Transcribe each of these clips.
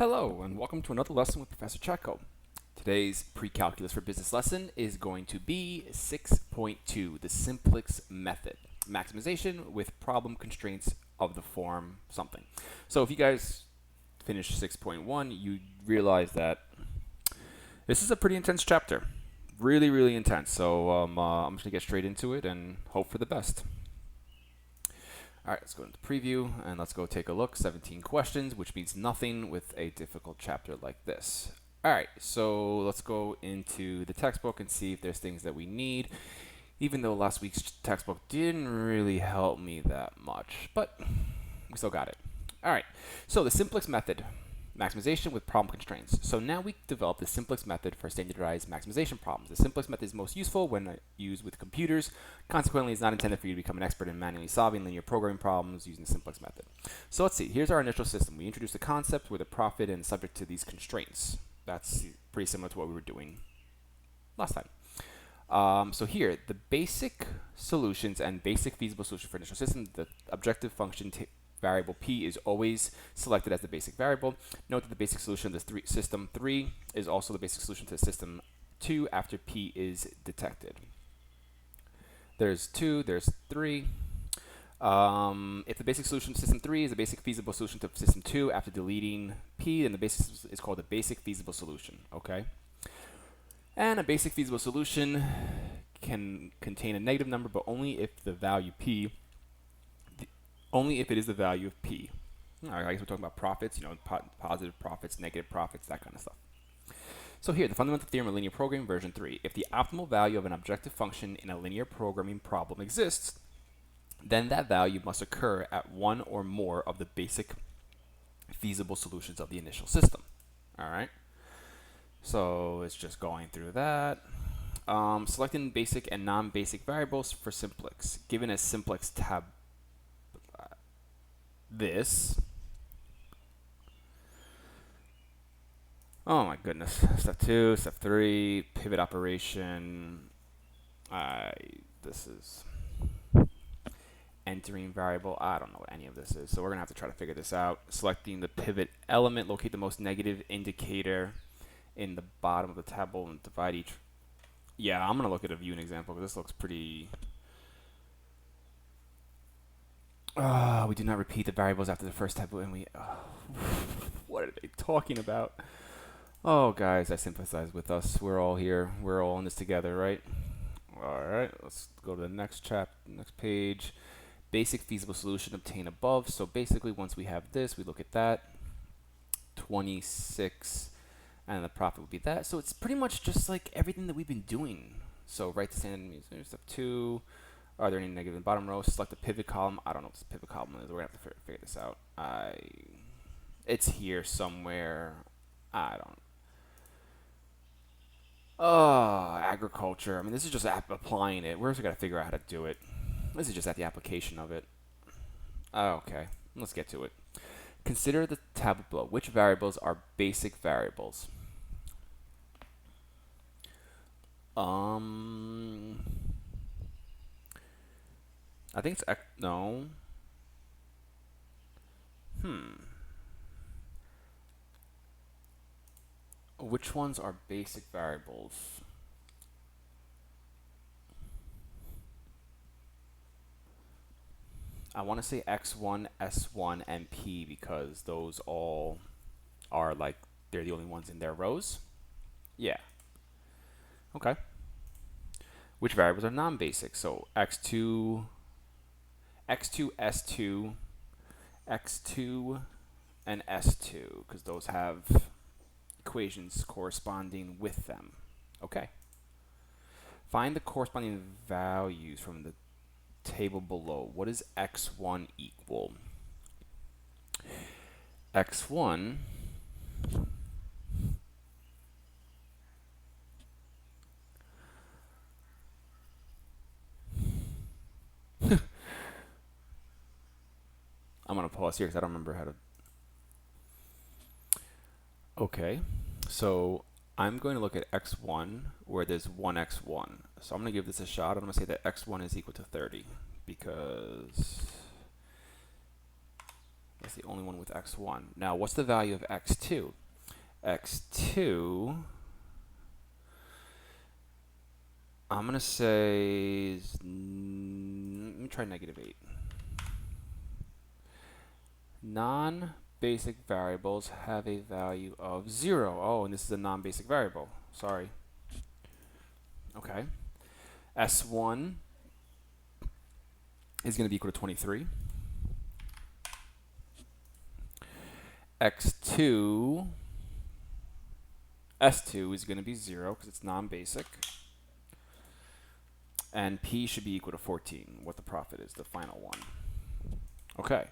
Hello, and welcome to another lesson with Professor Checo. Today's pre-calculus for business lesson is going to be 6.2, the Simplex method. Maximization with problem constraints of the form something. So if you guys finish 6.1, you realize that this is a pretty intense chapter. Really, really intense. So I'm just going to get straight into it and hope for the best. All right, let's go into preview and let's go take a look. 17 questions, which means nothing with a difficult chapter like this. All right, so let's go into the textbook and see if there's things that we need. Even though last week's textbook didn't really help me that much, but we still got it. All right, so the Simplex method. Maximization with problem constraints. So now we developed the Simplex method for standardized maximization problems. The Simplex method is most useful when used with computers. Consequently, it's not intended for you to become an expert in manually solving linear programming problems using the Simplex method. So let's see. Here's our initial system. We introduced a concept with a profit and subject to these constraints. That's pretty similar to what we were doing last time. So here, the basic solutions and basic feasible solution for initial system, the objective function variable p is always selected as the basic variable. Note that the basic solution of the system 3 is also the basic solution to system 2 after p is detected. There's 2, there's 3. If the basic solution to system 3 is the basic feasible solution to system 2 after deleting p, then the basic is called the basic feasible solution, okay? And a basic feasible solution can contain a negative number, but only if the value p only if it is the value of p. All right, I guess we're talking about profits, positive profits, negative profits, that kind of stuff. So here, the fundamental theorem of linear programming version 3. If the optimal value of an objective function in a linear programming problem exists, then that value must occur at one or more of the basic feasible solutions of the initial system. All right. So it's just going through that. Selecting basic and non-basic variables for Simplex. Given a Simplex tab this. Oh my goodness. Step 2, step 3, pivot operation. This is entering variable. I don't know what any of this is, so we're going to have to try to figure this out. Selecting the pivot element, locate the most negative indicator in the bottom of the table and divide each. Yeah, I'm going to look at a viewing example because this looks pretty... we do not repeat the variables after the first table, and we... what are they talking about? Oh, guys, I sympathize with us. We're all here. We're all in this together, right? All right, let's go to the next next page. Basic feasible solution obtained above. So basically, once we have this, we look at that. 26, and the profit would be that. So it's pretty much just like everything that we've been doing. So write the standard step 2. Are there any negative in the bottom row? Select the pivot column. I don't know what this pivot column is. We're going to have to figure this out. It's here somewhere. I don't. Agriculture. I mean, this is just applying it. We're just got to figure out how to do it. This is just at the application of it. Okay, let's get to it. Consider the tablet below. Which variables are basic variables? I think it's no. Which ones are basic variables? I want to say x1, s1, and p because those all are like they're the only ones in their rows. Yeah. Okay. Which variables are non-basic? So x2, s2, x2, and s2 because those have equations corresponding with them. Okay. Find the corresponding values from the table below. What does x1 equal? x1 I'm going to pause here because I don't remember how to. Okay, so I'm going to look at x1 where there's 1x1. So I'm going to give this a shot. I'm going to say that x1 is equal to 30 because That's the only one with x1. Now, what's the value of x2? x2, I'm going to say, let me try -8. Non-basic variables have a value of 0. Oh, and this is a non-basic variable. Sorry. Okay. S1 is going to be equal to 23. S2 is going to be 0 because it's non-basic. And P should be equal to 14, what the profit is, the final one. Okay.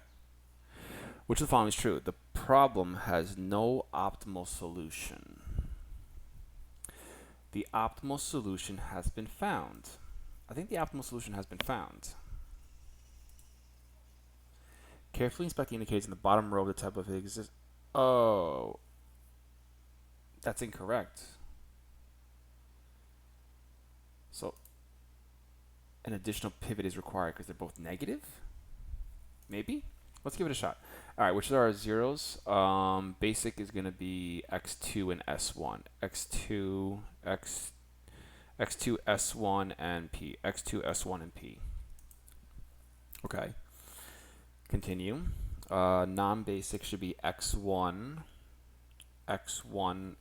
Which of the following is true? The problem has no optimal solution. The optimal solution has been found. I think the optimal solution has been found. Carefully inspect the indicators in the bottom row of the table if it exists. Oh, that's incorrect. So an additional pivot is required because they're both negative? Maybe? Let's give it a shot. All right, which are our zeros? Basic is going to be x2 and s1. x2, s1, and p. x2, s1, and p. Okay. Continue. Non-basic should be x1, s2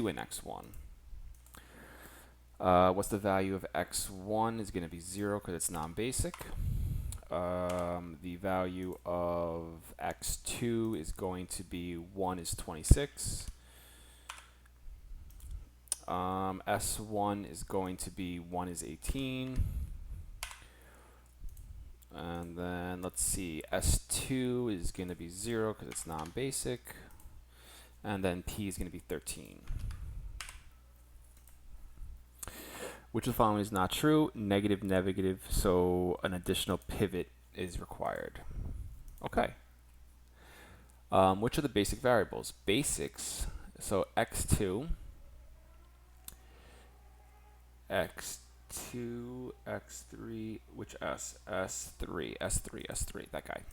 and x1. What's the value of x1 is going to be 0 because it's non-basic. The value of x2 is going to be 1 is 26. S1 is going to be 1 is 18. And then let's see, S2 is going to be 0 because it's non-basic. And then P is going to be 13. Which of the following is not true? Negative, negative, so an additional pivot is required. Okay. Which are the basic variables? Basics, so x2, x3, which S? S3, that guy.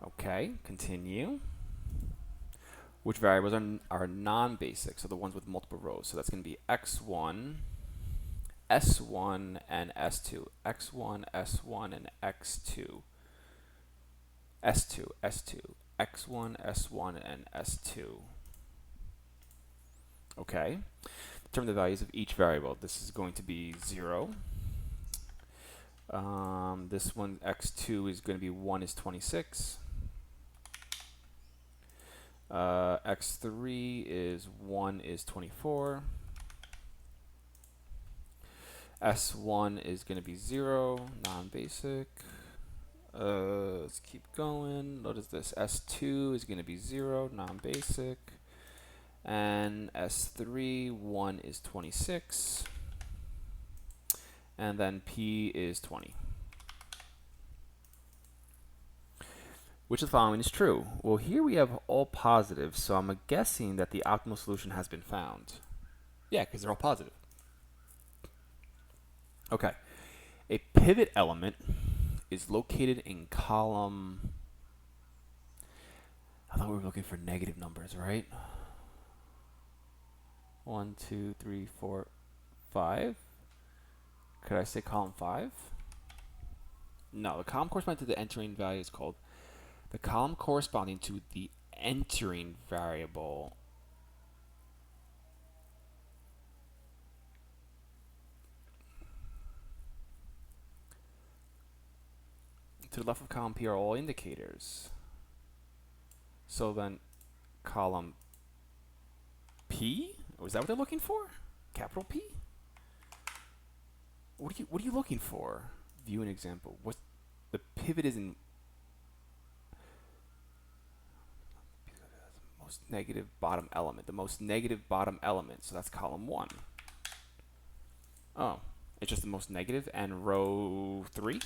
Okay, continue. Which variables are non-basic, so the ones with multiple rows. So that's going to be x1, s1, and s2. x1, s1, and x2. s2, x1, s1, and s2. Okay. Determine the values of each variable. This is going to be 0. This one, x2, is going to be 1 is 26. X3 is 1 is 24. S1 is going to be 0, non-basic. Let's keep going. What is this? S2 is going to be 0, non-basic. And S3, 1 is 26. And then P is 20. Which of the following is true? Well, here we have all positive, so I'm guessing that the optimal solution has been found. Yeah, because they're all positive. Okay. A pivot element is located in column... I thought we were looking for negative numbers, right? 1, 2, 3, 4, 5. Could I say column 5? No, the column corresponding to the entering value is called... The column corresponding to the entering variable to the left of column P are all indicators. So then column P? Oh, is that what they're looking for? Capital P? What are you looking for? View an example. What the pivot is in most negative bottom element. The most negative bottom element. So that's column 1. Oh, it's just the most negative and row 3.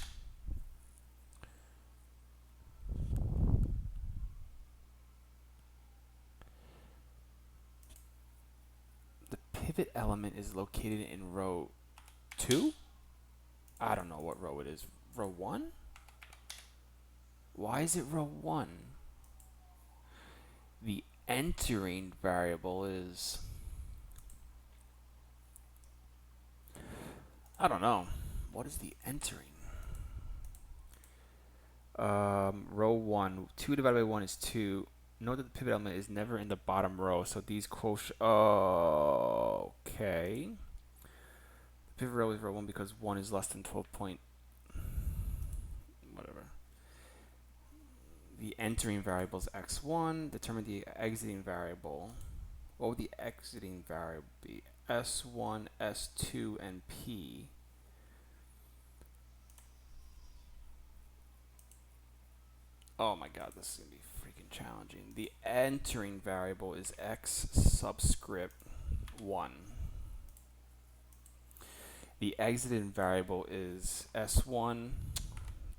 The pivot element is located in row 2. I don't know what row it is. row 1? Why is it row 1? The entering variable is... I don't know. What is the entering? Row 1. 2 divided by 1 is 2. Note that the pivot element is never in the bottom row, so these quotient... Oh, okay. The pivot row is row 1 because 1 is less than 12 point... Whatever. The entering variable is x1. Determine the exiting variable. What would the exiting variable be? S1, S2, and P. Oh my god, this is going to be freaking challenging. The entering variable is x subscript 1. The exiting variable is S1,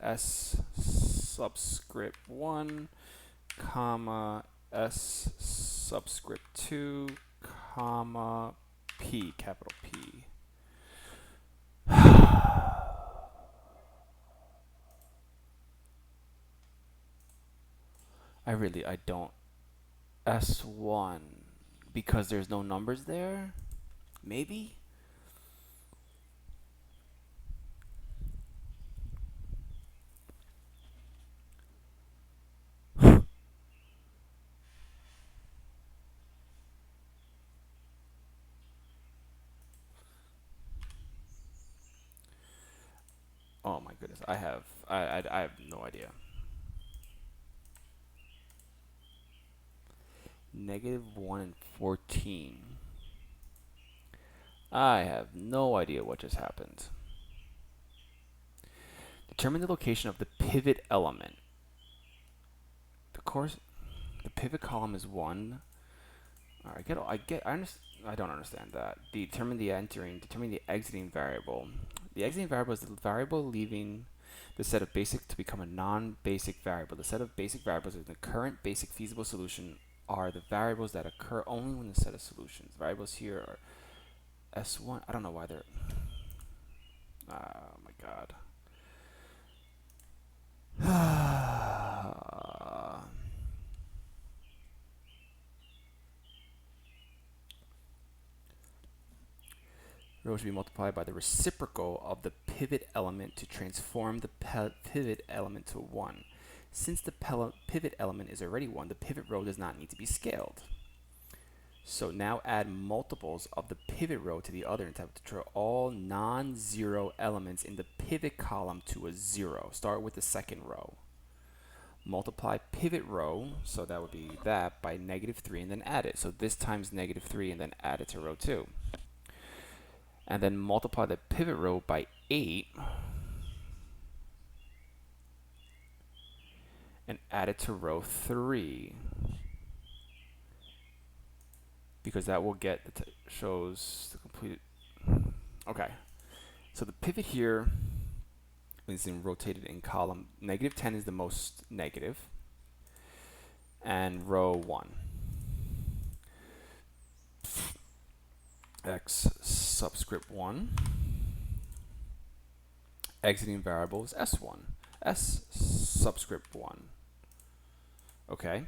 S subscript 1, comma, S subscript 2, comma, P, capital P. I don't. S1, because there's no numbers there? Maybe? Oh my goodness, I have no idea. -1 and 14. I have no idea what just happened. Determine the location of the pivot element. The pivot column is 1. I don't understand that. Determine the exiting variable. The exiting variable is the variable leaving the set of basic to become a non-basic variable. The set of basic variables in the current basic feasible solution are the variables that occur only when the set of solutions. Variables here are S1. I don't know why they're... Oh my god. Rho should be multiplied by the reciprocal of the pivot element to transform the pivot element to 1. Since the pivot element is already 1, the pivot row does not need to be scaled. So now add multiples of the pivot row to the other and have to turn all non-zero elements in the pivot column to a 0. Start with the second row. Multiply pivot row, so that would be that, by -3 and then add it. So this times -3 and then add it to row 2. And then multiply the pivot row by 8 and add it to row 3, because that will get shows the completed. Okay, so the pivot here is rotated in column. -10 is the most negative, and row 1. X subscript 1. Exiting variable is S1. S subscript 1. Okay.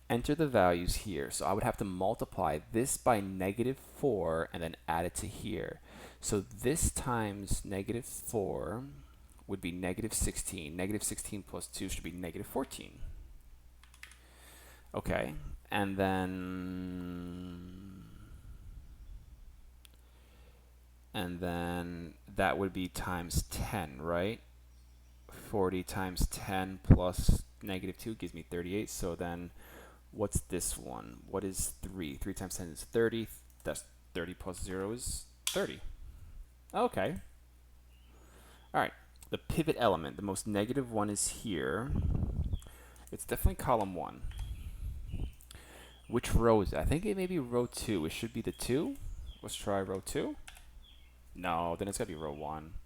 Enter the values here. So I would have to multiply this by -4 and then add it to here. So this times -4 would be -16. -16 plus 2 should be -14. Okay. And then that would be times 10, right? 40 times 10 plus -2 gives me 38. So then what's this one? What is 3? 3 times 10 is 30. That's 30 plus 0 is 30. Okay. All right. The pivot element, the most negative one is here. It's definitely column 1. Which row is it? I think it may be row 2. It should be the 2. Let's try row 2. No, then it's gotta be row 1.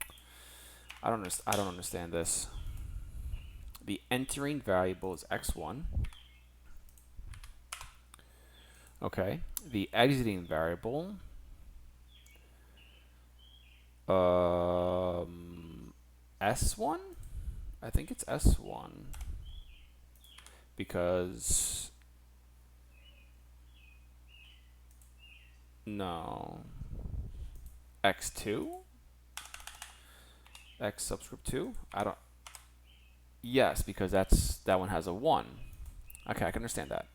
I don't understand this. The entering variable is x1. Okay. The exiting variable, S1. I think it's S1 because no, X2, X subscript 2. I don't. Yes, because that one has a 1. Okay, I can understand that.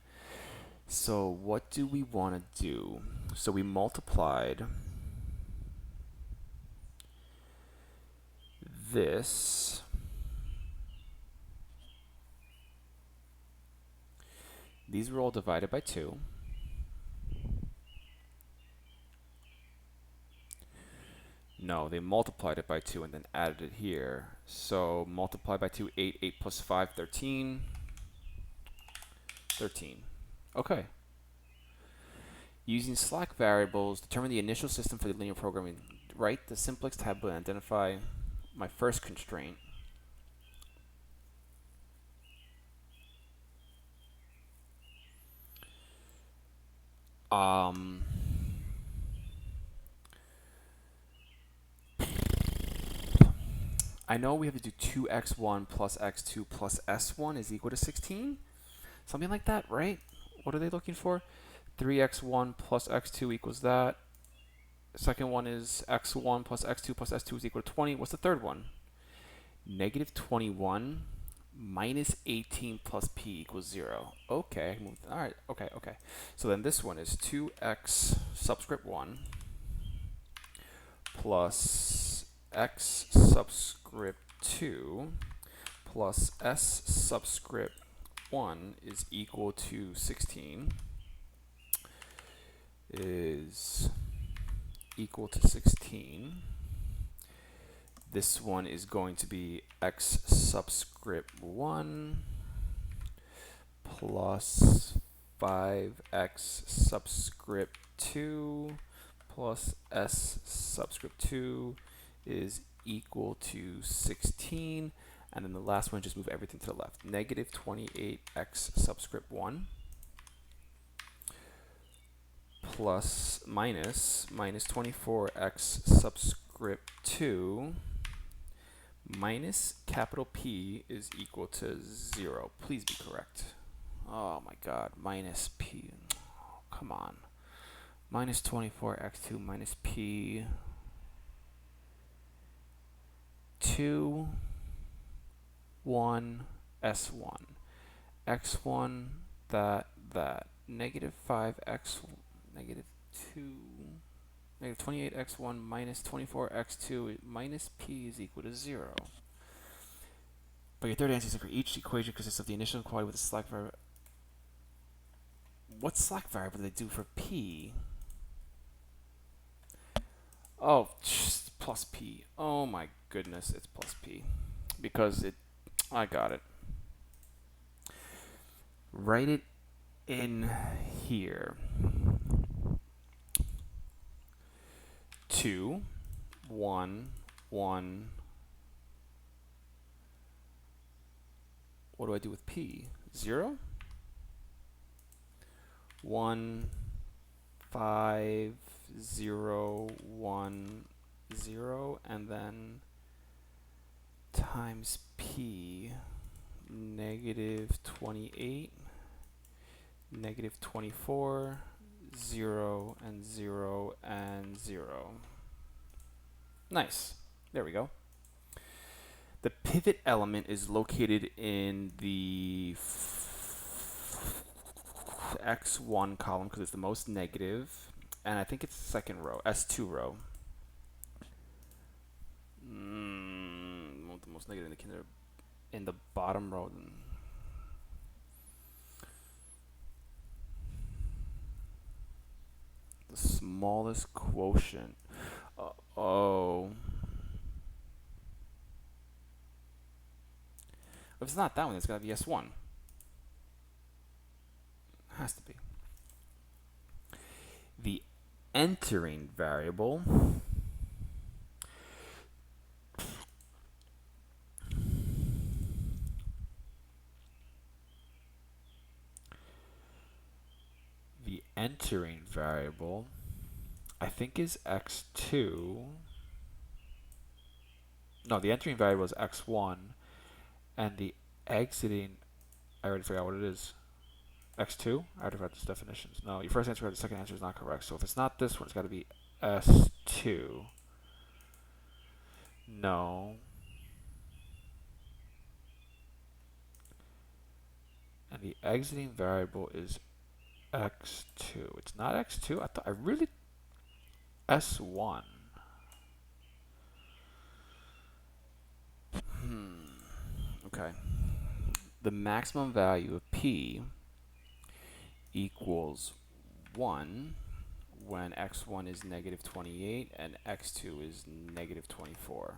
So what do we want to do? So we multiplied this. These were all divided by 2. No, they multiplied it by 2 and then added it here. So multiply by 2, 8. 8 plus 5, 13. 13. Okay. Using slack variables, determine the initial system for the linear programming. Write the Simplex tab and identify my first constraint. I know we have to do 2x1 plus x2 plus s1 is equal to 16. Something like that, right? What are they looking for? 3x1 plus x2 equals that. Second one is x1 plus x2 plus s2 is equal to 20. What's the third one? Negative 21 minus 18 plus p equals 0. Okay, all right, okay. So then this one is 2x subscript 1 plus x subscript 2 plus s subscript 1 is equal to 16 is equal to 16. This one is going to be x subscript 1 plus 5x subscript 2 plus s subscript 2 is equal to 16. And then the last one, just move everything to the left. Negative 28x subscript 1 plus minus 24x subscript 2 minus capital P is equal to 0. Please be correct. Oh my god, minus P. Oh, come on. Minus 24x2 minus P 2 1 S1 x1 that negative 5x negative 2 negative 28x1 minus 24x2 minus p is equal to 0. But your third answer is for each equation consists of the initial inequality with a slack variable. What slack variable do they do for p? Oh, plus p. Oh my goodness, it's plus p. Because I got it. Write it in here. 2 1 1. What do I do with p? 0 1 5 0 1 0, and then times p negative 28 negative 24 0 and 0 and 0. Nice. There we go. The pivot element is located in the x1 column because it's the most negative, and I think it's the second row, S2 row. The most negative in the bottom row. The smallest quotient. Oh. If it's not that one, it's got to be S1. Has to be. The entering variable I think is x2. No, the entering variable is x1, And the exiting, I already forgot what it is. X2? I already forgot these definitions. No, your first answer or the second answer is not correct. So if it's not this one, it's got to be S2. No. And the exiting variable is X2. It's not X2. I really S1. Okay. The maximum value of P equals 1 when x1 is negative 28 and x2 is negative 24.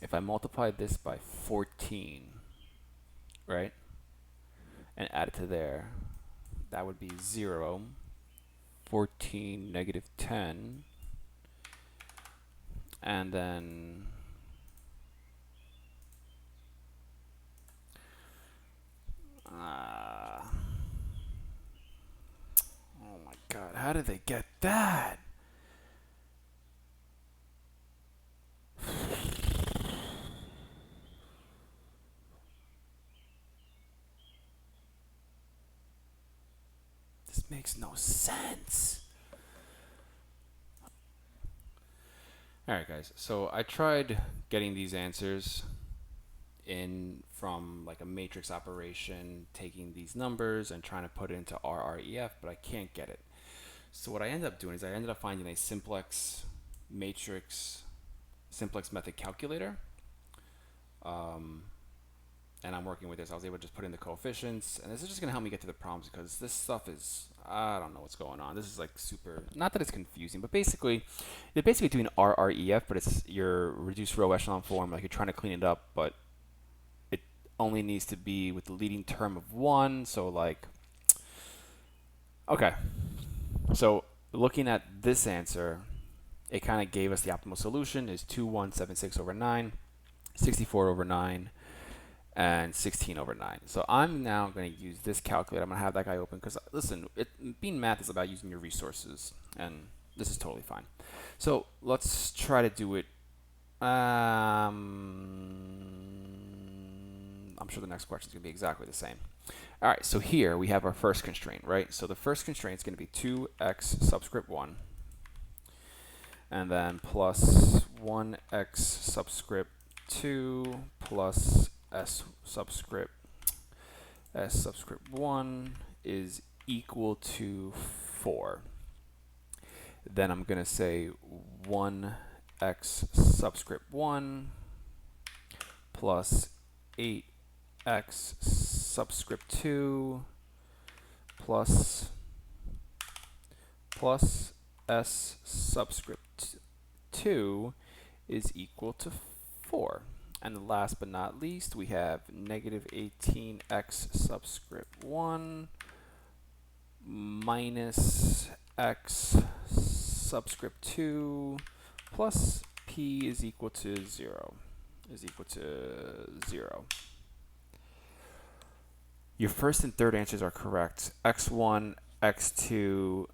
If I multiply this by 14, right, and add it to there, that would be 0, 14, negative 10, and then oh my god, how did they get that? This makes no sense. Alright guys, so I tried getting these answers in from like a matrix operation, taking these numbers and trying to put it into RREF, but I can't get it. So what I ended up doing is I ended up finding a simplex matrix, simplex method calculator, and I'm working with this. I was able to just put in the coefficients, and this is just gonna help me get to the problems because this stuff is, I don't know what's going on. This is like super, not that it's confusing, but basically they're basically doing RREF, but it's your reduced row echelon form. Like you're trying to clean it up, but it only needs to be with the leading term of 1. So like, okay, so looking at this answer, it kind of gave us the optimal solution is 2176 over 9, 64 over 9, and 16 over 9. So I'm now going to use this calculator. I'm going to have that guy open because, listen, being math is about using your resources, and this is totally fine. So let's try to do it. I'm sure the next question is going to be exactly the same. All right, so here we have our first constraint, right? So the first constraint is going to be 2x subscript 1, and then plus 1x subscript 2 plus s subscript 1 is equal to 4. Then I'm going to say 1x subscript 1 plus 8x subscript 2 plus s subscript 2 is equal to 4. And last but not least, we have negative 18x subscript 1 minus x subscript 2 plus p is equal to 0. Your first and third answers are correct. x1, x2,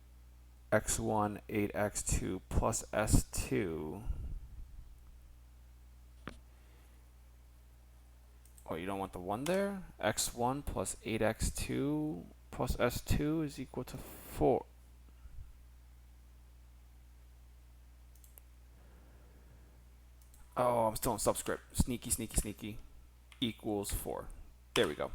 x1, 8x2 plus s2. Oh, you don't want the 1 there? x1 plus 8x2 plus s2 is equal to 4. Oh, I'm still in subscript. Sneaky, sneaky, sneaky. Equals 4. There we go.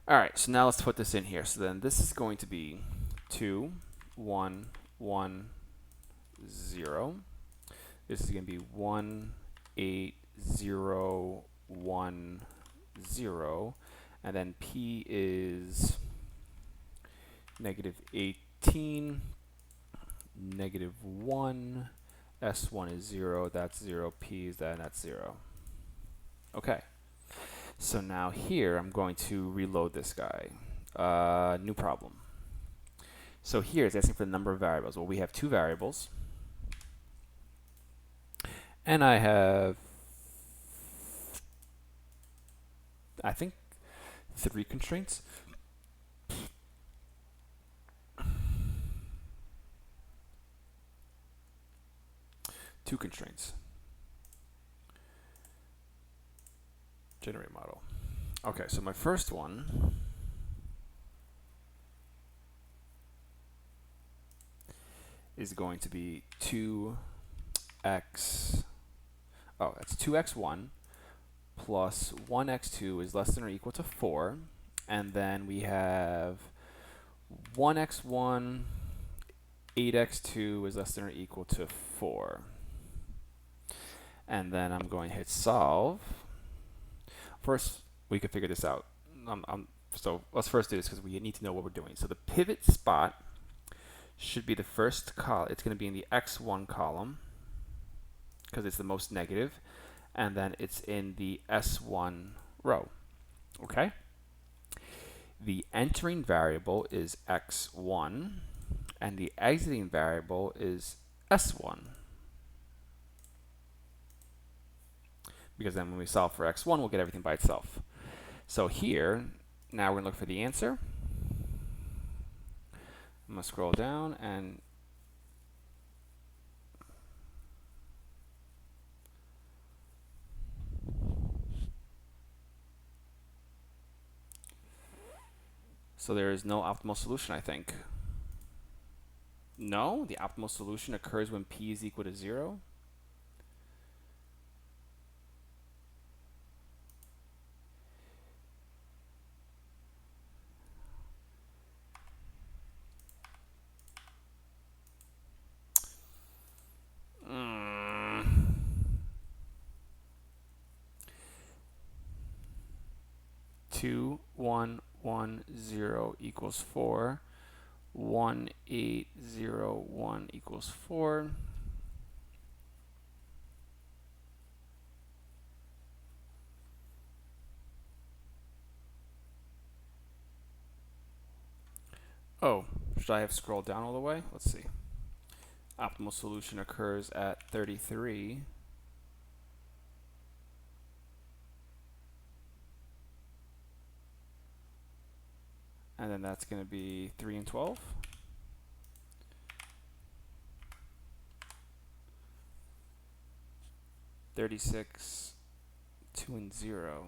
All right, so now let's put this in here. So then this is going to be 2, 1, 1, 0. This is going to be 1, 8, 0, 1, 0. And then P is negative 18, negative 1. S1 is 0, that's 0. P is that, and that's 0. Okay. So now here I'm going to reload this guy. New problem. So here it's asking for the number of variables. Well, we have 2 variables. And I have, I think, 3 constraints. Two constraints. Generate model. Okay, so my first one is going to be 2x. Oh, that's 2x1 plus 1x2 is less than or equal to 4. And then we have 1x1, 8x2 is less than or equal to 4. And then I'm going to hit solve. First, we can figure this out. So let's first do this because we need to know what we're doing. So the pivot spot should be the first column. It's going to be in the x1 column because it's the most negative, and then it's in the s1 row. Okay? The entering variable is x1, and the exiting variable is s1. Because then when we solve for x1, we'll get everything by itself. So here, now we're going to look for the answer. I'm going to scroll down and so there is no optimal solution, I think. No, the optimal solution occurs when p is equal to 0. Two, 1, 1, 0 equals 4. 1, 8, 0, 1 equals 4. Oh, should I have scrolled down all the way? Let's see. Optimal solution occurs at 33. And then that's going to be 3 and 12. $36, 2 and 0.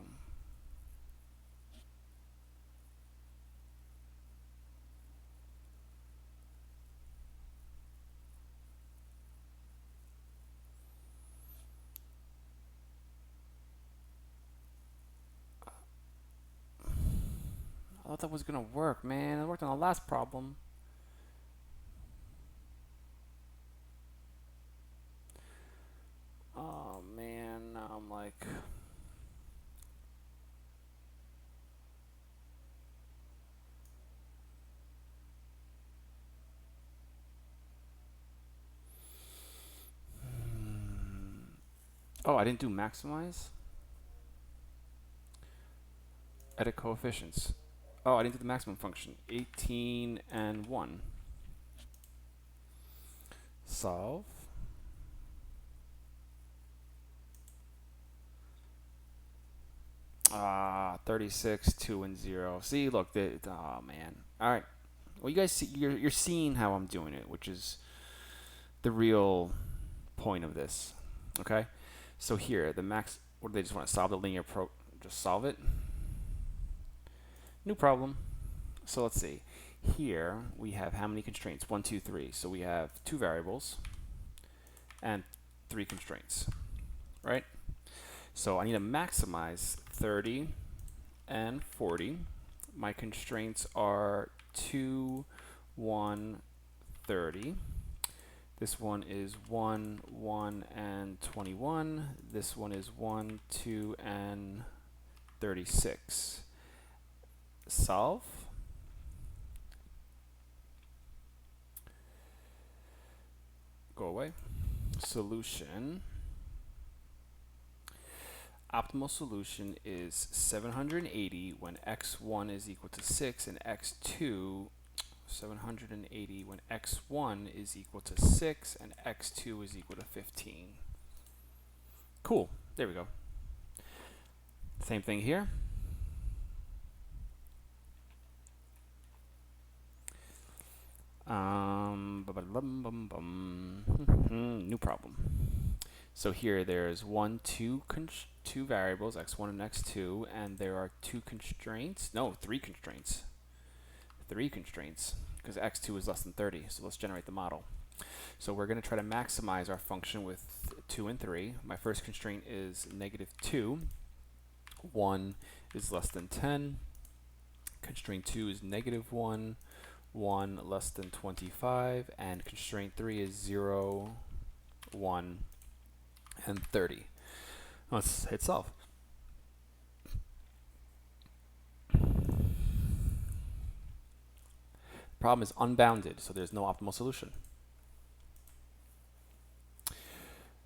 I thought that was going to work, man. It worked on the last problem. Oh, man. Now I'm like... Oh, I didn't do maximize? Edit coefficients. Oh, I didn't do the maximum function. 18 and 1. Solve. Ah, 36, 2 and 0. See, look, oh man. All right. Well, you guys see, you're seeing how I'm doing it, which is the real point of this. Okay. So here, the max. What do they just want to solve the linear Just solve it. New problem. So let's see. Here we have how many constraints? 1, 2, 3. So we have 2 variables and 3 constraints, right? So I need to maximize 30 and 40. My constraints are 2, 1, 30. This one is 1, 1, and 21. This one is 1, 2, and 36. Solve. Go away. Solution. Optimal solution is 780 when x1 is equal to 6 and x2 780 when x1 is equal to 6 and x2 is equal to 15. Cool. There we go. Same thing here. New problem. So here there's two variables, x1 and x2, and there are two constraints. No, three constraints. Three constraints, because x2 is less than 30. So let's generate the model. So we're going to try to maximize our function with 2 and 3. My first constraint is -2. 1 is less than 10. Constraint 2 is -1. 1 less than 25. And constraint 3 is 0, 1, and 30. Let's hit solve. Problem is unbounded, so there's no optimal solution.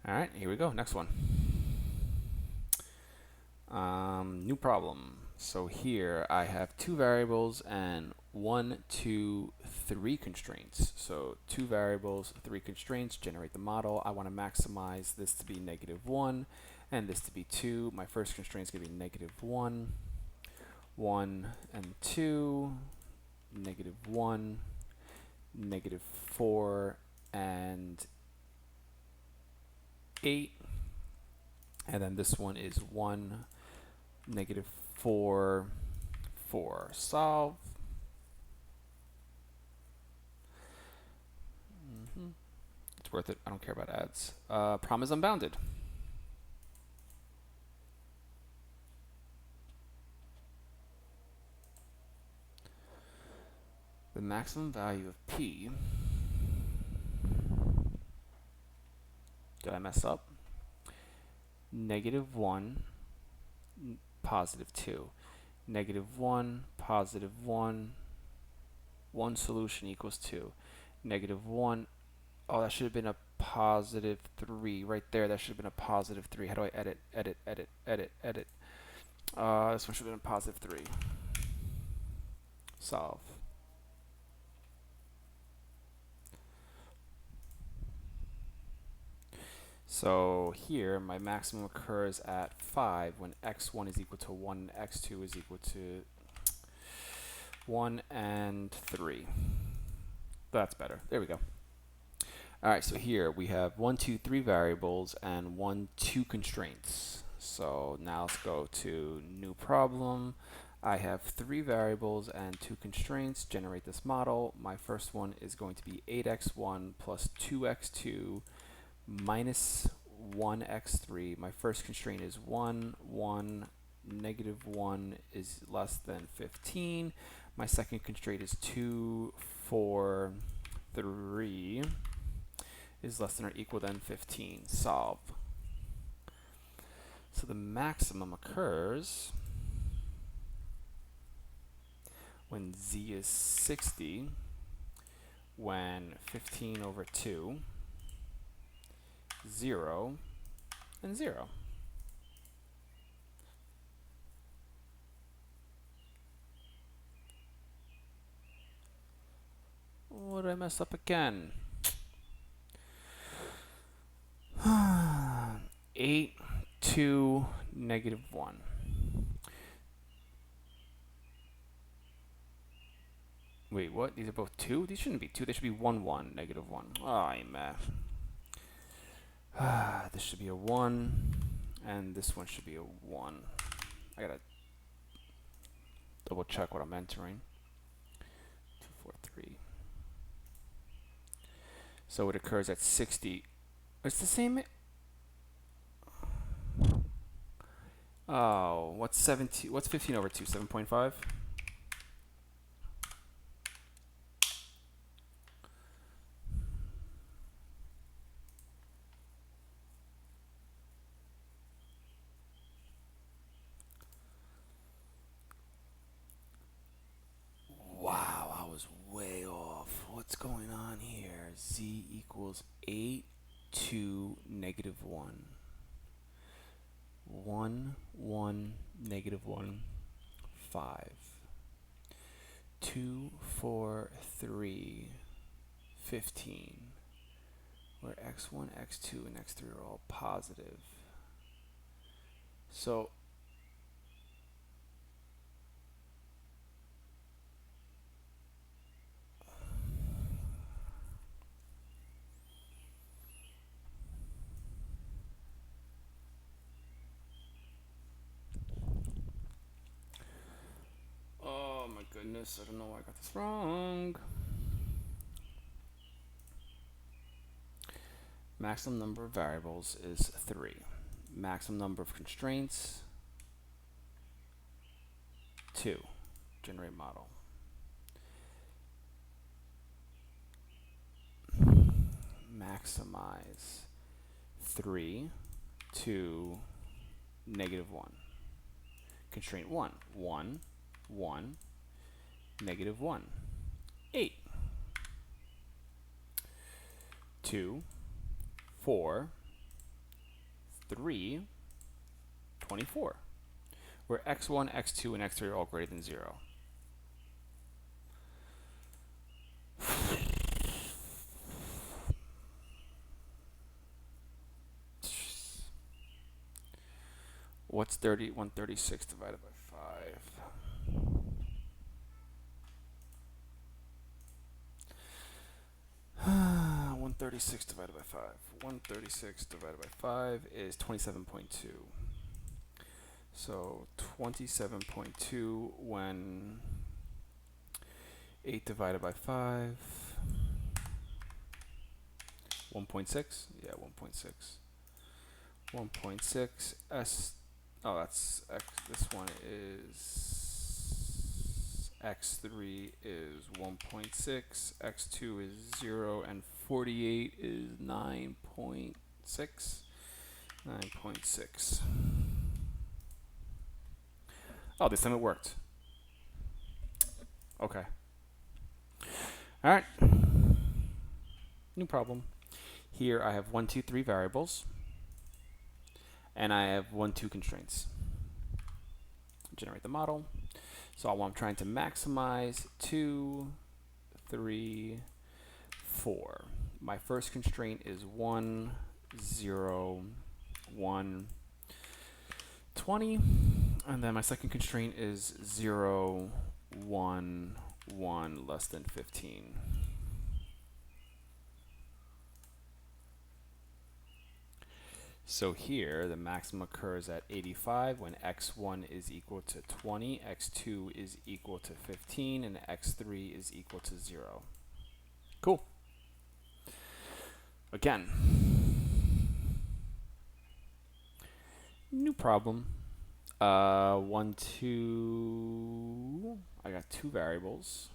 All right, here we go. Next one. New problem. So here I have two variables and 1, 2, 3 constraints. So two variables, 3 constraints, generate the model. I want to maximize this to be -1 and this to be 2. My first constraint is going to be -1, 1 and 2, -1, -4 and 8. And then this one is 1, -4, 4. Solve. It's worth it. I don't care about ads. Problem is unbounded. The maximum value of p. Did I mess up? -1, +2. -1, +1. 1 solution equals 2. -1. Oh, that should have been a +3 right there. That should have been a +3. How do I edit? Edit. This one should have been a +3. Solve. So here, my maximum occurs at 5 when x1 is equal to 1, x2 is equal to 1 and 3. That's better. There we go. All right, so here we have 1, 2, 3 variables and 1, 2 constraints. So now let's go to new problem. I have 3 variables and 2 constraints. Generate this model. My first one is going to be 8x1 plus 2x2 minus 1x3. My first constraint is 1, 1, -1 is less than 15. My second constraint is 2, 4, 3 is less than or equal than 15. Solve. So the maximum occurs when z is 60, when 15 over 2, 0, and 0. What did I mess up again? 8, 2, -1. Wait, what? These are both 2? These shouldn't be 2. They should be 1, 1, -1. Oh, I'm math. This should be a 1, and this one should be a 1. I gotta double check what I'm entering. 2, 4, 3. So it occurs at 60. It's the same. Oh, what's 17? What's 15 over 2? 7.5? Wow, I was way off. What's going on here? Z equals 8 to -1. 1, 1, -1, 5. 2, 4, 3, 15. Where x1, x2, and x3 are all positive. So goodness, I don't know why I got this wrong. Maximum number of variables is 3. Maximum number of constraints, 2. Generate model. Maximize 3 to -1. Constraint 1, 1, 1, -1. 8. 2, 4, 3, 24. Where x1, x2, and x3 are all greater than 0. What's 136 divided by 5? 136 divided by 5. 136 divided by 5 is 27.2. So 27.2 when 8 divided by 5. 1.6? Yeah, 1.6. 1.6 s. Oh, that's x. This one is x3 is 1.6, x2 is 0, and 48 is 9.6. 9.6. Oh, this time it worked. Okay. All right. New problem. Here I have 1, 2, 3 variables. And I have 1, 2 constraints. Generate the model. So I'm trying to maximize 2, 3, 4. My first constraint is 1, 0, 1, 20. And then my second constraint is 0, 1, 1 less than 15. So here, the maximum occurs at 85 when x1 is equal to 20, x2 is equal to 15, and x3 is equal to 0. Cool. Again, new problem. 1, 2, I got 2 variables.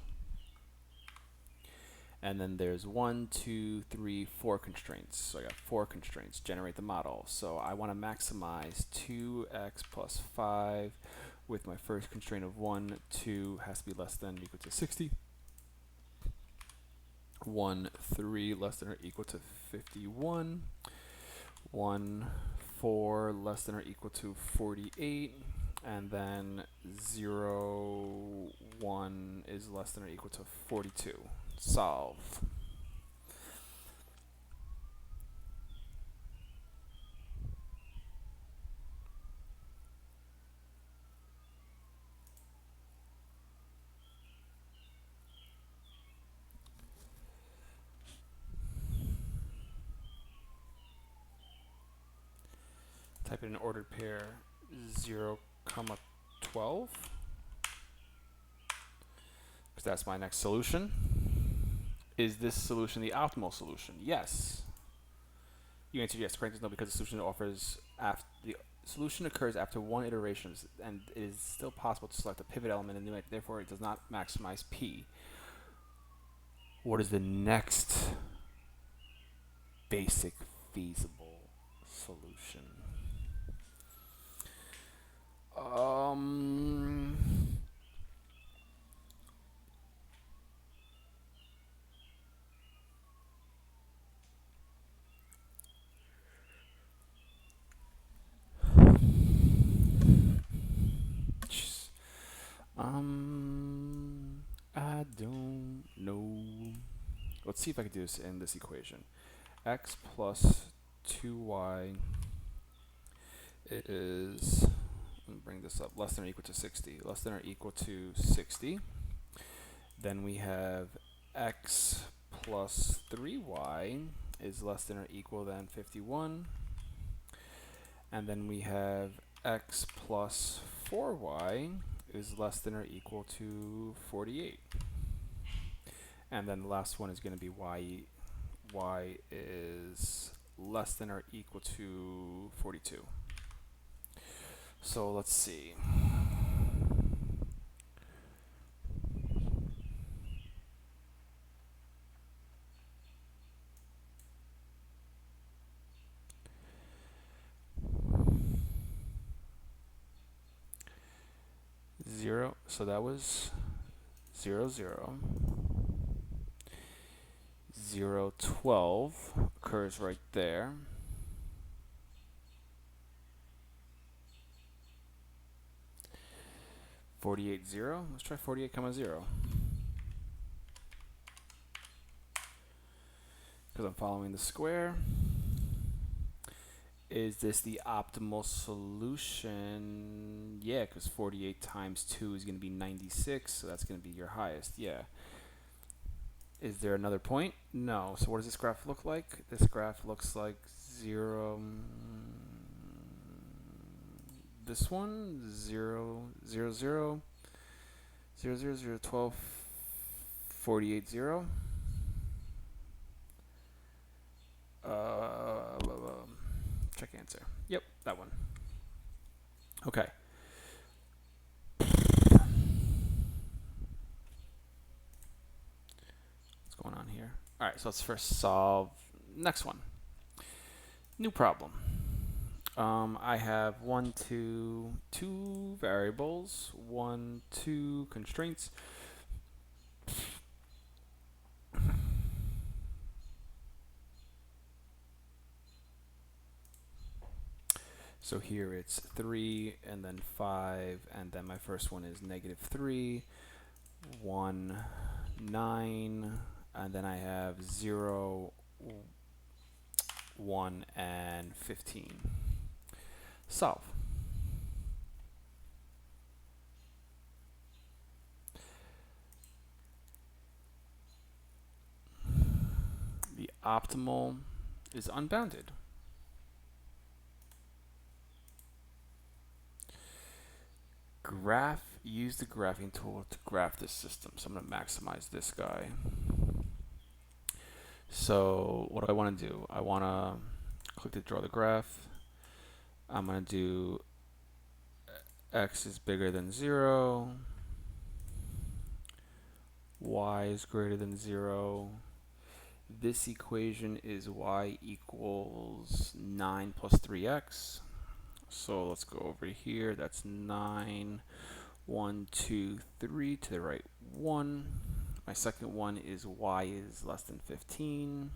And then there's 1, 2, 3, 4 constraints. So I got 4 constraints. Generate the model. So I want to maximize 2x plus 5 with my first constraint of 1, 2 has to be less than or equal to 60. 1, 3 less than or equal to 51. 1, 4 less than or equal to 48. And then 0, 1 is less than or equal to 42. Solve. Type in an ordered pair 0, 12. Because that's my next solution. Is this solution the optimal solution? Yes. You answered yes. Correct is no, because the solution offers the solution occurs after 1 iteration, and it is still possible to select a pivot element and therefore it does not maximize P. What is the next basic feasible solution? I don't know. Let's see if I can do this in this equation. X plus 2y, it is, let me bring this up, less than or equal to 60. Less than or equal to 60. Then we have x plus 3y is less than or equal than 51. And then we have x plus 4y is less than or equal to 48. And then the last one is going to be y is less than or equal to 42. So let's see. Zero, so that was 0, 0. 0, 12 occurs right there. 48, 0. Let's try 48, comma 0. Because I'm following the square. Is this the optimal solution? Yeah, because 48 times 2 is going to be 96, so that's going to be your highest. Yeah. Is there another point? No. So what does this graph look like? This graph looks like 0. This one, 0, 0, 0, 0, 0, 0, 12, 48, 0. Check answer. Yep, that one. Okay. What's going on here? All right, so let's first solve next one. New problem. I have two variables, 2 constraints. So here it's 3 and then 5, and then my first one is -3, 1, 9, and then I have 0, 1, and 15. Solve. The optimal is unbounded. Use the graphing tool to graph this system. So I'm going to maximize this guy. So what do I want to do? I want to click to draw the graph. I'm going to do x is bigger than 0. Y is greater than 0. This equation is y equals 9 plus 3x. So let's go over here. That's 9, 1, 2, 3 to the right 1. My second one is y is less than 15.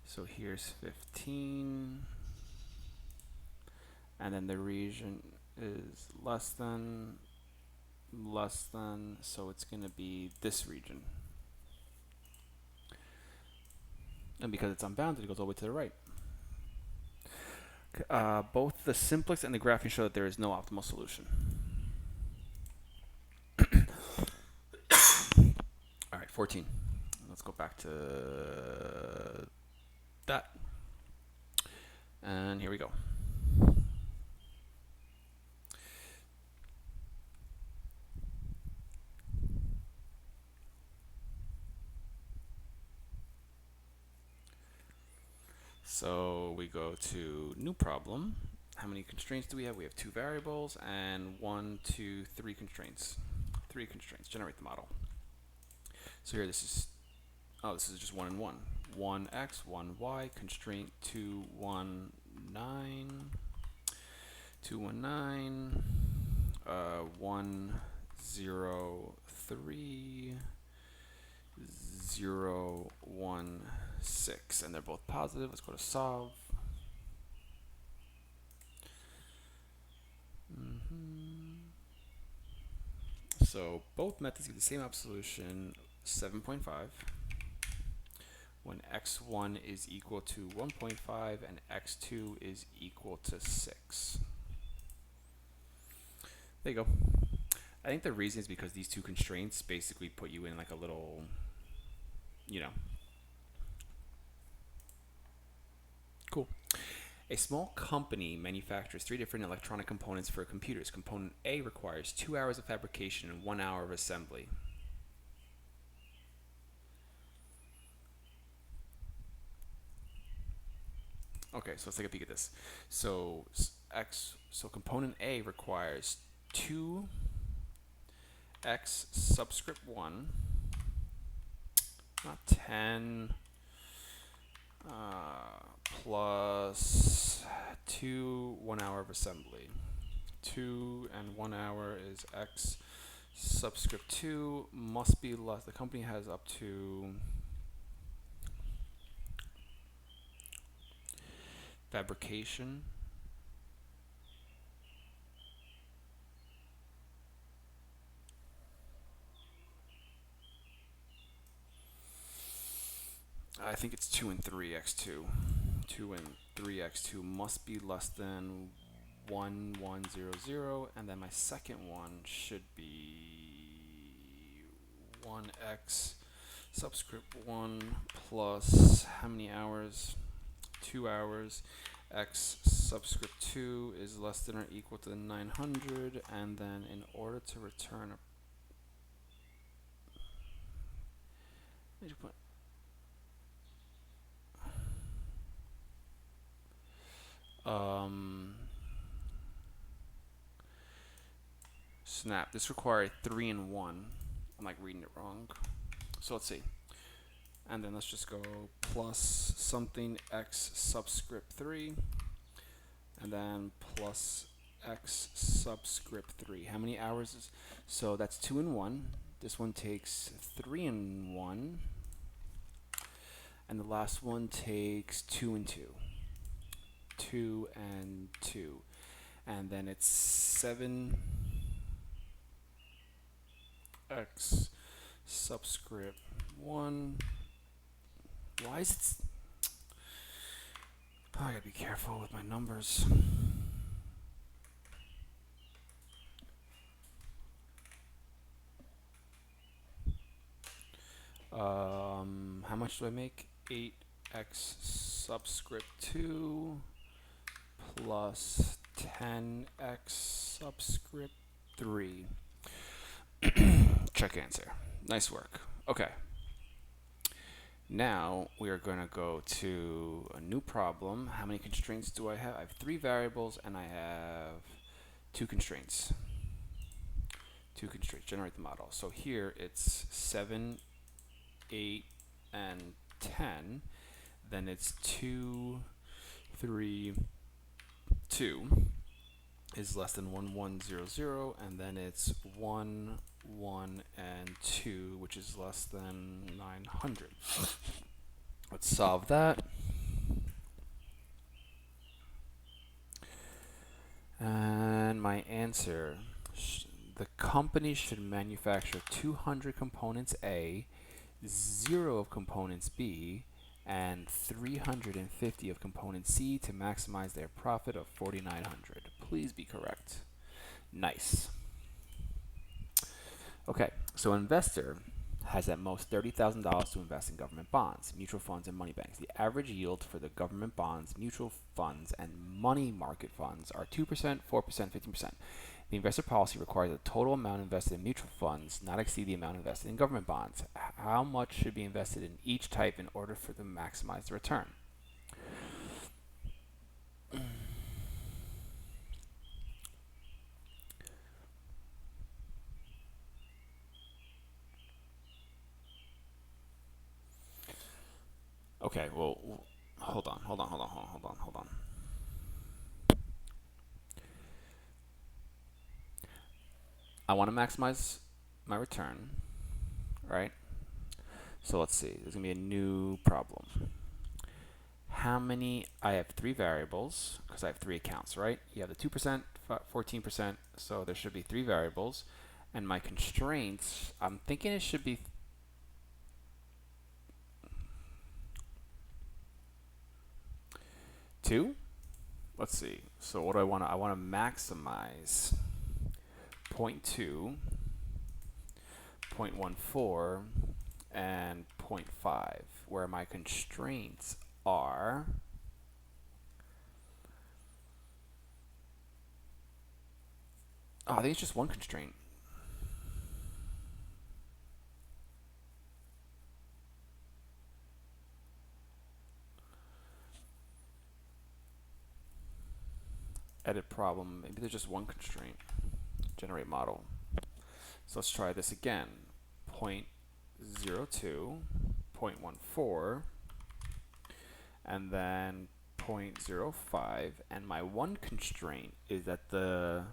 So here's 15. And then the region is less than, so it's going to be this region. And because it's unbounded, it goes all the way to the right. Both the simplex and the graphing show that there is no optimal solution. All right, 14. Let's go back to that. And here we go. So we go to new problem. How many constraints do we have? We have 2 variables and 1, 2, 3 constraints. 3 constraints. Generate the model. So here this is just 1 and 1. 1x, 1y, constraint 2, 1, 9, 2, 1, 9, 1, 0, 3, 0, 1, 6, and they're both positive. Let's go to solve. So both methods give the same solution, 7.5, when x1 is equal to 1.5 and x2 is equal to 6. There you go. I think the reason is because these 2 constraints basically put you in like a little, cool. A small company manufactures 3 different electronic components for computers. Component A requires 2 hours of fabrication and 1 hour of assembly. Okay, so let's take a peek at this. So component A requires 2 x subscript 1, not 10, plus 2 1 hour of assembly. 2 and 1 hour is x subscript 2 must be less. The company has up to fabrication. I think it's 2 and 3 x2. 2 and 3 x2 must be less than 1100, and then my second one should be 1x subscript 1 plus how many hours? 2 hours. X subscript 2 is less than or equal to 900, and then in order to return snap. This required 3 and 1. I'm like reading it wrong. So let's see. And then let's just go plus something x subscript 3, and then plus x subscript 3. How many hours is? So that's 2 and 1. This one takes 3 and 1. And the last one takes 2 and 2. 2 and 2. And then it's 7 x subscript 1. Why is it? Oh, I gotta be careful with my numbers. How much do I make? 8x subscript 2 plus 10x subscript 3. Check answer. Nice work. Okay. Now we are going to go to a new problem. How many constraints do I have? I have 3 variables and I have 2 constraints. 2 constraints. Generate the model. So here it's 7, 8, and 10. Then it's 2, 3, 2 is less than 1100, and then it's 1, 1, and 2, which is less than 900. Let's solve that. And my answer, the company should manufacture 200 components A, 0 of components B, and 350 of component C to maximize their profit of 4,900. Please be correct. Nice. Okay, so an investor has at most $30,000 to invest in government bonds, mutual funds, and money banks. The average yield for the government bonds, mutual funds, and money market funds are 2%, 4%, 15%. The investor policy requires the total amount invested in mutual funds not exceed the amount invested in government bonds. How much should be invested in each type in order for them to maximize the return? Okay, well, hold on. I want to maximize my return, right? So let's see. There's going to be a new problem. How many? I have 3 variables because I have 3 accounts, right? You have the 2%, 14%, so there should be 3 variables. And my constraints, I'm thinking it should be 2. Let's see. So what do I want to? I want to maximize 0.2, 0.14, and 0.5, where my constraints are Oh, I think it's just one constraint. Edit problem. Maybe there's just one constraint. Generate model. So let's try this again. 0.02, 0.14, and then 0.05. And my one constraint is that the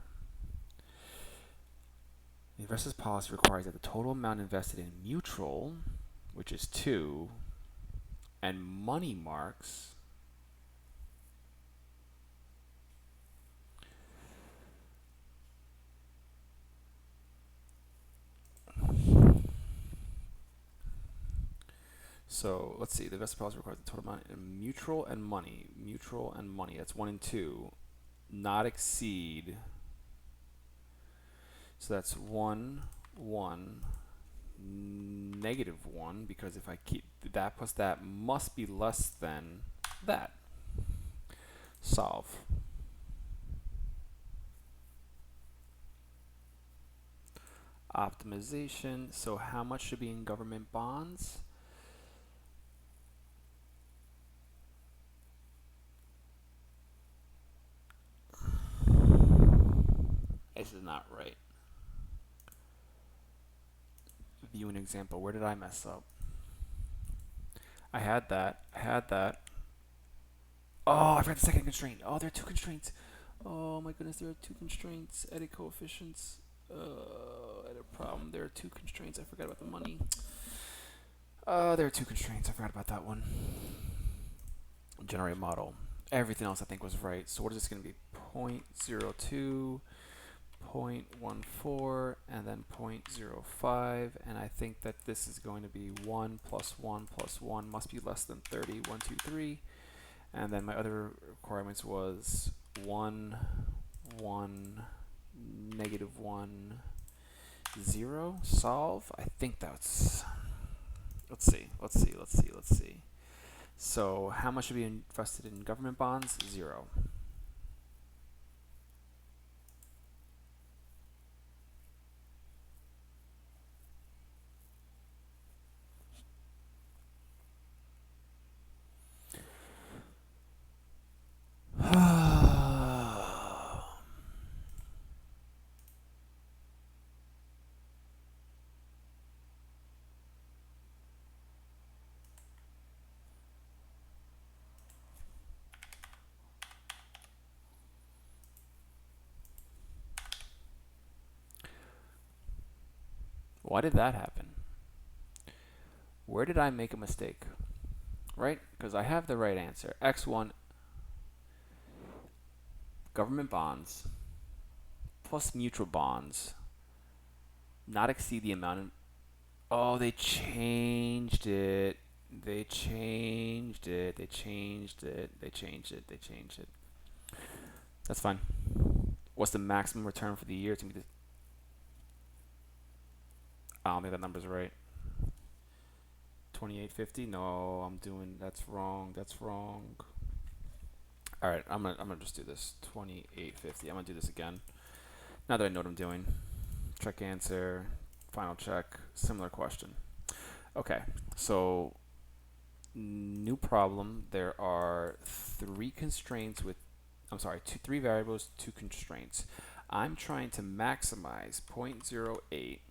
investor's policy requires that the total amount invested in mutual, which is 2, and money marks, so let's see, the investor policy requires the total amount in mutual and money, that's 1 and 2, not exceed, so that's 1, 1, -1, because if I keep that plus that must be less than that. Solve. Optimization, so how much should be in government bonds? This is not right. View an example. Where did I mess up? I had that. Oh, I forgot the second constraint. Oh, there are 2 constraints. Oh my goodness, there are 2 constraints. Edit coefficients. Edit problem. There are 2 constraints. I forgot about the money. There are 2 constraints. I forgot about that one. Generate model. Everything else I think was right. So what is this going to be? 0.02, 0.14, and then 0.05. And I think that this is going to be 1 plus 1 plus 1 must be less than 30. 1, 2, 3. And then my other requirements was 1, 1, -1, 0. Solve. I think that's. Let's see. So how much should be invested in government bonds? 0. Why did that happen? Where did I make a mistake? Right? Because I have the right answer. X1, government bonds plus mutual bonds not exceed the amount in. Oh, they changed it. That's fine. What's the maximum return for the year? It's gonna be I don't think that number's right. 2850? No, that's wrong. All right, I'm gonna just do this. 2850. I'm gonna do this again. Now that I know what I'm doing. Check answer, final check, similar question. Okay, so new problem. There are 3 constraints with, three variables, 2 constraints. I'm trying to maximize 0.08,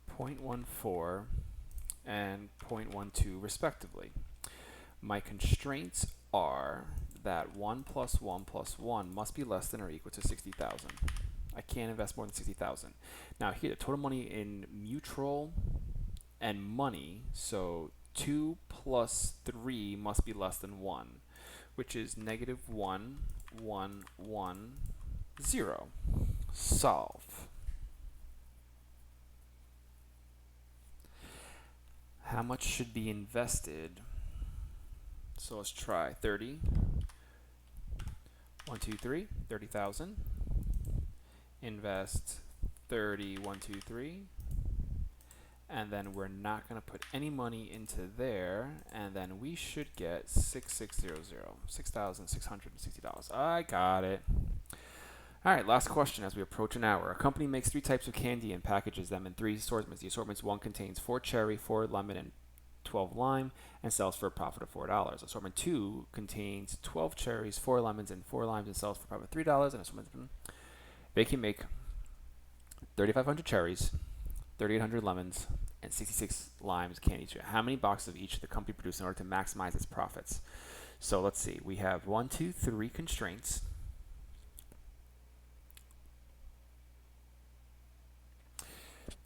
0.14, and 0.12 respectively. My constraints are that 1 plus 1 plus 1 must be less than or equal to 60,000. I can't invest more than 60,000. Now here, the total money in mutual and money, so 2 plus 3 must be less than 1, which is -1, 1, 1, 0. Solve. How much should be invested? So let's try 30. 1, 2, 3, 30,000. Invest 30, 1, 2, 3. And then we're not going to put any money into there. And then we should get $6,600, $6,660. I got it. All right, last question as we approach an hour. A company makes 3 types of candy and packages them in 3 assortments. The assortments 1 contains 4 cherry, 4 lemon, and 12 lime and sells for a profit of $4. Assortment 2 contains 12 cherries, 4 lemons, and 4 limes and sells for a profit of $3. And assortment they can make 3,500 cherries, 3,800 lemons, and 66 limes candy. How many boxes of each did the company produce in order to maximize its profits? So let's see. We have 1, 2, 3 constraints.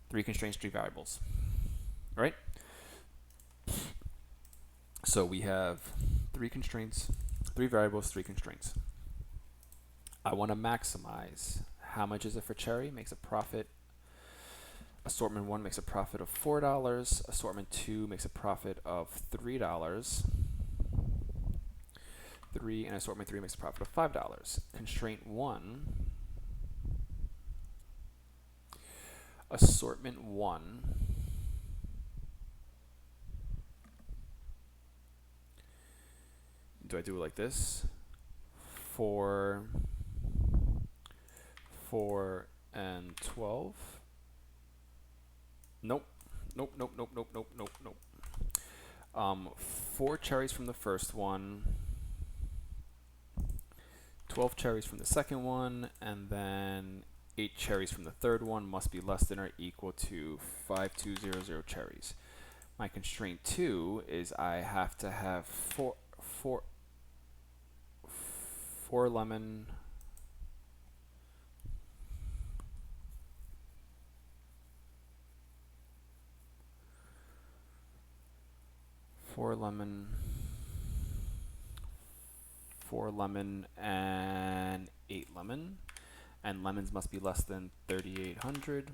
3 constraints, 3 variables. All right? So we have 3 constraints, 3 variables, 3 constraints. I want to maximize. How much is it for cherry? Makes a profit. Assortment 1 makes a profit of $4. Assortment 2 makes a profit of $3. 3 and assortment 3 makes a profit of $5. Constraint 1. Assortment 1 do I do it like this? 4 and 12. Nope. 4 cherries from the first one, 12 cherries from the second one, and then 8 cherries from the third one must be less than or equal to 5200 cherries. My constraint 2 is I have to have 4 lemon, 4 lemon and 8 lemon, and lemons must be less than 3,800.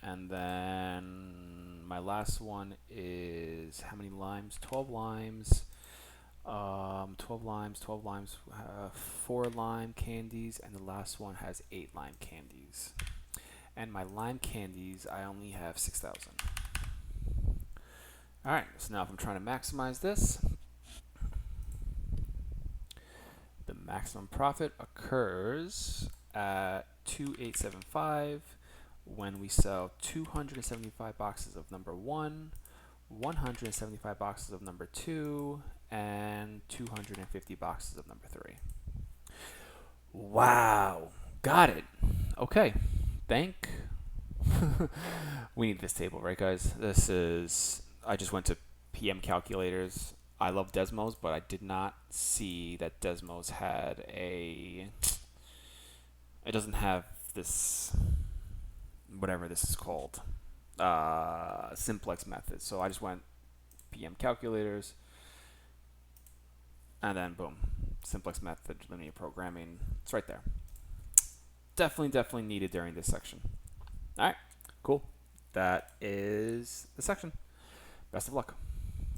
And then my last one is how many limes? 12 limes. 12 limes, 4 lime candies, and the last one has 8 lime candies. And my lime candies, I only have 6,000. Alright, so now if I'm trying to maximize this, the maximum profit occurs at 2,875 when we sell 275 boxes of number 1, 175 boxes of number 2, and 250 boxes of number 3. Wow, got it. Okay, we need this table, right, guys? I just went to PM calculators. I love Desmos, but I did not see that Desmos had it doesn't have this, whatever this is called, Simplex method. So I just went PM calculators, and then boom, Simplex method, linear programming. It's right there. Definitely needed during this section. All right, cool. That is the section. Best of luck.